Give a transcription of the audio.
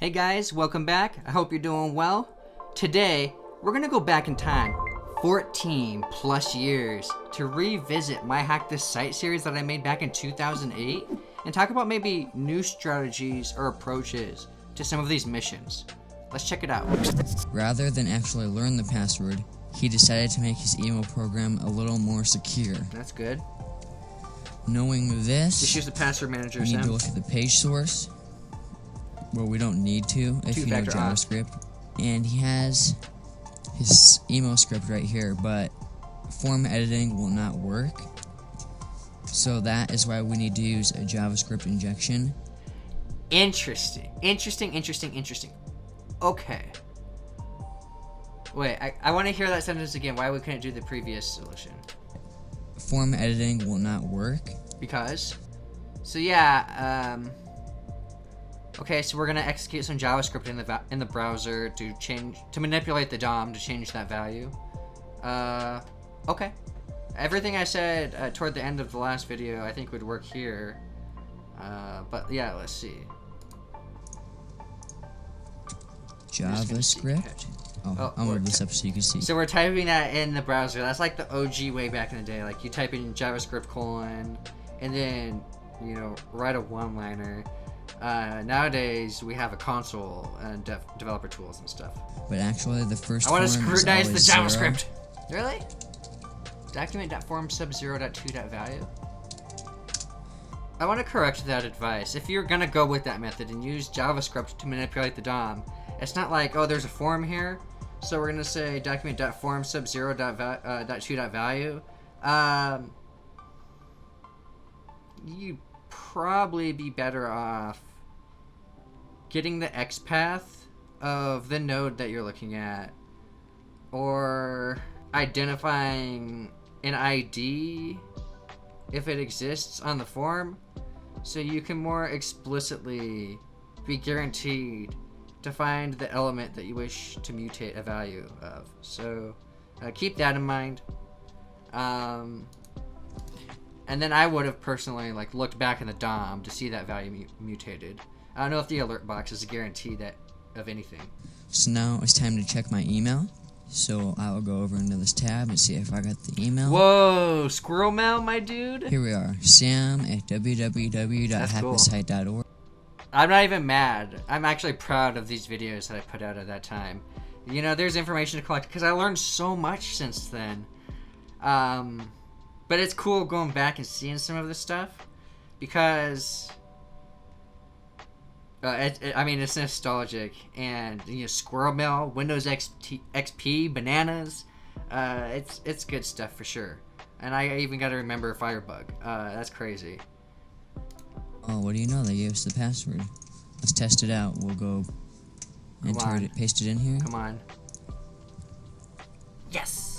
Hey guys, welcome back. I hope you're doing well. Today, we're gonna go back in time 14 plus years to revisit my Hack This Site series that I made back in 2008 and talk about maybe new strategies or approaches to some of these missions. Let's check it out. Rather than actually learn the password, he decided to make his email program a little more secure. That's good. Knowing this, Just use the password manager, we need Sam. to look at the page source. Well, we don't need to if you know Two-factor JavaScript. And he has his email script right here, but form editing will not work. So that is why we need to use a JavaScript injection. Interesting. Okay. Wait, I want to hear that sentence again. Why we couldn't do the previous solution? Form editing will not work. Because? So yeah, okay, so we're gonna execute some JavaScript in the browser to manipulate the DOM to change that value. Okay. Everything I said toward the end of the last video I think would work here. But yeah, let's see. JavaScript. Oh, I'll move this up so you can see. So we're typing that in the browser. That's like the OG way back in the day. Like you type in JavaScript : and then, you know, write a one-liner. Nowadays we have a console and developer tools and stuff. But actually, the first I want to form scrutinize the is JavaScript. 0. Really? Document.form sub 0.2.value. I want to correct that advice. If you're gonna go with that method and use JavaScript to manipulate the DOM, it's not like, oh, there's a form here, so we're gonna say document.form sub 0.2.value. You'd probably be better off getting the XPath of the node that you're looking at, or identifying an ID if it exists on the form, so you can more explicitly be guaranteed to find the element that you wish to mutate a value of. So keep that in mind. And then I would have personally looked back in the DOM to see that value mutated. I don't know if the alert box is a guarantee that of anything. So now it's time to check my email. So I will go over into this tab and see if I got the email. Whoa, squirrel mail, my dude. Here we are, sam@www.hackthisite.org. I'm not even mad. I'm actually proud of these videos that I put out at that time. You know, there's information to collect because I learned so much since then. But it's cool going back and seeing some of this stuff because I mean, it's nostalgic, and you know, squirrel mail, Windows XP, bananas. It's good stuff for sure. And I even got to remember Firebug. That's crazy. Oh, what do you know? They gave us the password. Let's test it out. We'll go enter it, paste it in here. Come on. Yes.